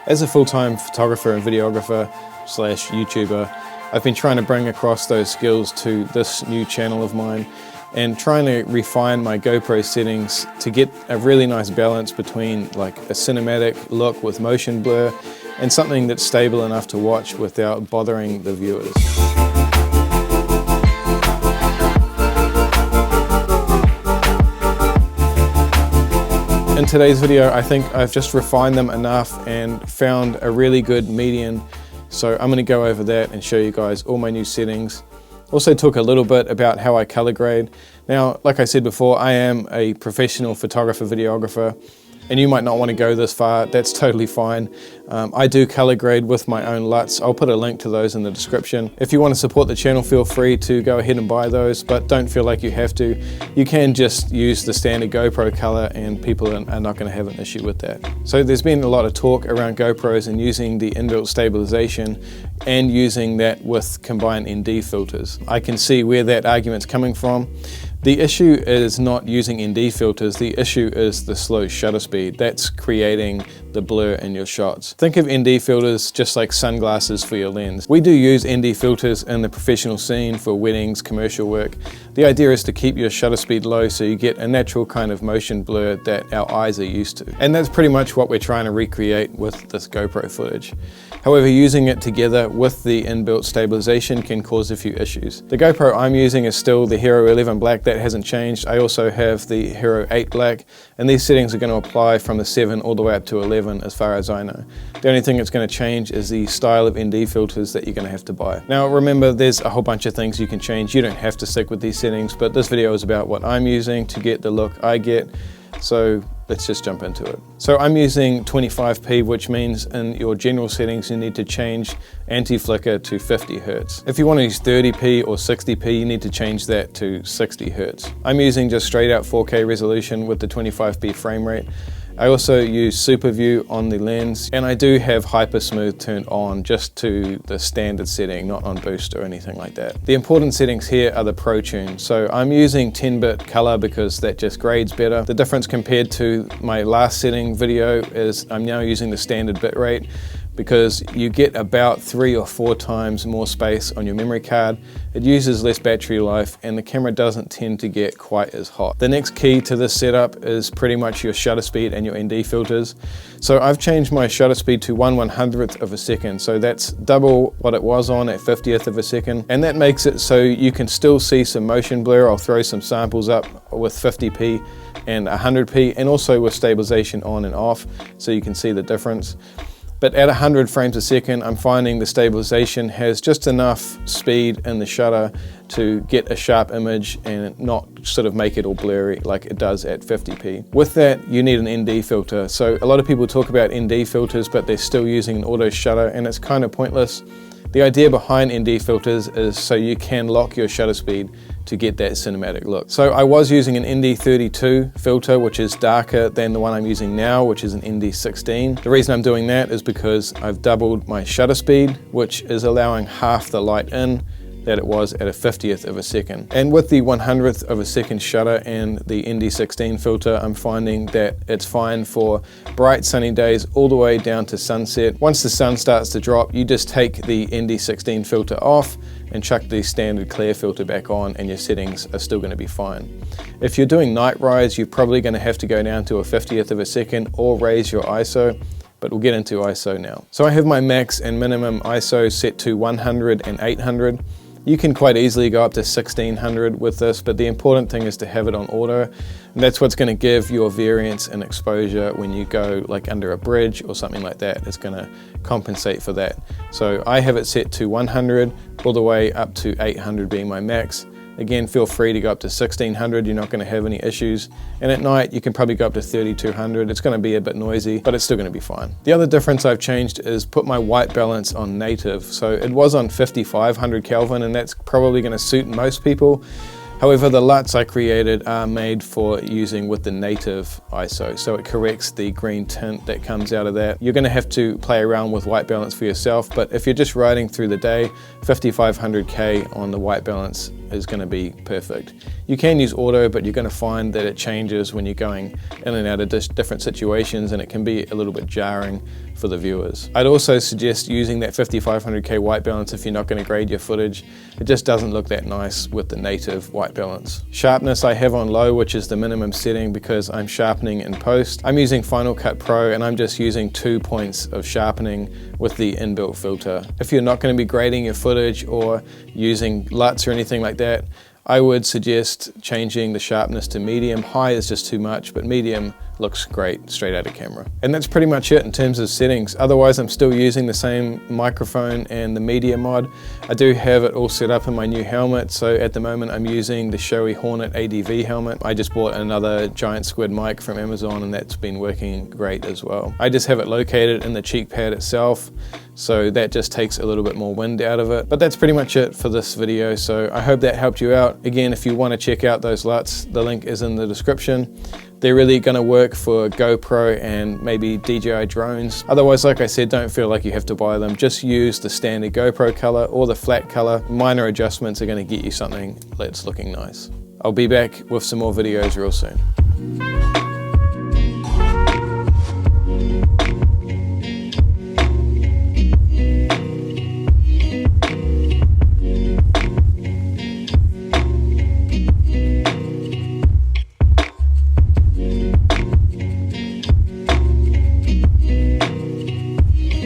As a full-time photographer and videographer slash YouTuber, I've been trying to bring across those skills to this new channel of mine and trying to refine my GoPro settings to get a really nice balance between like a cinematic look with motion blur and something that's stable enough to watch without bothering the viewers. In today's video, I think I've just refined them enough and found a really good median. So I'm going to go over that and show you guys all my new settings. Also talk a little bit about how I color grade. Now, like I said before, I am a professional photographer, videographer, and you might not want to go this far. That's totally fine. I do color grade with my own LUTs. I'll put a link to those in the description. If you want to support the channel, feel free to go ahead and buy those, but don't feel like you have to. You can just use the standard GoPro color and people are not going to have an issue with that. So there's been a lot of talk around GoPros and using the inbuilt stabilization and using that with combined ND filters. I can see where that argument's coming from. The issue is not using ND filters, the issue is the slow shutter speed. That's creating the blur in your shots. Think of ND filters just like sunglasses for your lens. We do use ND filters in the professional scene for weddings, commercial work. The idea is to keep your shutter speed low so you get a natural kind of motion blur that our eyes are used to. And that's pretty much what we're trying to recreate with this GoPro footage. However, using it together with the inbuilt stabilization can cause a few issues. The GoPro I'm using is still the Hero 11 Black, that hasn't changed. I also have the Hero 8 Black, and these settings are going to apply from the 7 all the way up to 11 as far as I know. The only thing that's going to change is the style of ND filters that you're going to have to buy. Now remember, there's a whole bunch of things you can change. You don't have to stick with these settings, but this video is about what I'm using to get the look I get. So let's just jump into it. So I'm using 25p, which means in your general settings you need to change anti-flicker to 50 Hz. If you want to use 30p or 60p, you need to change that to 60 Hz. I'm using just straight out 4K resolution with the 25p frame rate. I also use Super View on the lens, and I do have Hypersmooth turned on just to the standard setting, not on boost or anything like that. The important settings here are the Pro Tune. So I'm using 10-bit color because that just grades better. The difference compared to my last setting video is I'm now using the standard bitrate because you get about 3 or 4 times more space on your memory card. It uses less battery life and the camera doesn't tend to get quite as hot. The next key to this setup is pretty much your shutter speed and your ND filters. So I've changed my shutter speed to 1/100th of a second. So that's double what it was on at 50th of a second. And that makes it so you can still see some motion blur. I'll throw some samples up with 50p and 100p and also with stabilization on and off so you can see the difference. But at 100 frames a second, I'm finding the stabilization has just enough speed in the shutter to get a sharp image and not sort of make it all blurry like it does at 50p. With that, you need an ND filter. So a lot of people talk about ND filters, but they're still using an auto shutter and it's kind of pointless. The idea behind ND filters is so you can lock your shutter speed to get that cinematic look. So I was using an ND32 filter, which is darker than the one I'm using now, which is an ND16. The reason I'm doing that is because I've doubled my shutter speed, which is allowing half the light in that it was at a 50th of a second. And with the 100th of a second shutter and the ND16 filter, I'm finding that it's fine for bright sunny days all the way down to sunset. Once the sun starts to drop, you just take the ND16 filter off and chuck the standard clear filter back on and your settings are still going to be fine. If you're doing night rides, you're probably going to have to go down to a 50th of a second or raise your ISO, but we'll get into ISO now. So I have my max and minimum ISO set to 100 and 800. You can quite easily go up to 1600 with this, but the important thing is to have it on auto. And that's what's going to give your variance and exposure when you go like under a bridge or something like that. It's going to compensate for that. So I have it set to 100 all the way up to 800 being my max. Again, feel free to go up to 1600, you're not going to have any issues. And at night, you can probably go up to 3200. It's going to be a bit noisy, but it's still going to be fine. The other difference I've changed is put my white balance on native. So it was on 5500 Kelvin, and that's probably going to suit most people. However, the LUTs I created are made for using with the native ISO, so it corrects the green tint that comes out of that. You're going to have to play around with white balance for yourself, but if you're just riding through the day, 5500K on the white balance is going to be perfect. You can use auto, but you're going to find that it changes when you're going in and out of different situations, and it can be a little bit jarring for the viewers. I'd also suggest using that 5500K white balance if you're not going to grade your footage. It just doesn't look that nice with the native white balance. Sharpness I have on low, which is the minimum setting because I'm sharpening in post. I'm using Final Cut Pro and I'm just using 2 points of sharpening with the inbuilt filter. If you're not going to be grading your footage or using LUTs or anything like that, I would suggest changing the sharpness to medium. High is just too much, but medium looks great straight out of camera. And that's pretty much it in terms of settings. Otherwise, I'm still using the same microphone and the media mod. I do have it all set up in my new helmet. So at the moment, I'm using the Shoei Hornet ADV helmet. I just bought another giant Squid mic from Amazon and that's been working great as well. I just have it located in the cheek pad itself, so that just takes a little bit more wind out of it. But that's pretty much it for this video. So I hope that helped you out. Again, if you want to check out those LUTs, the link is in the description. They're really going to work for GoPro and maybe DJI drones. Otherwise, like I said, don't feel like you have to buy them. Just use the standard GoPro color or the flat color. Minor adjustments are going to get you something that's looking nice. I'll be back with some more videos real soon.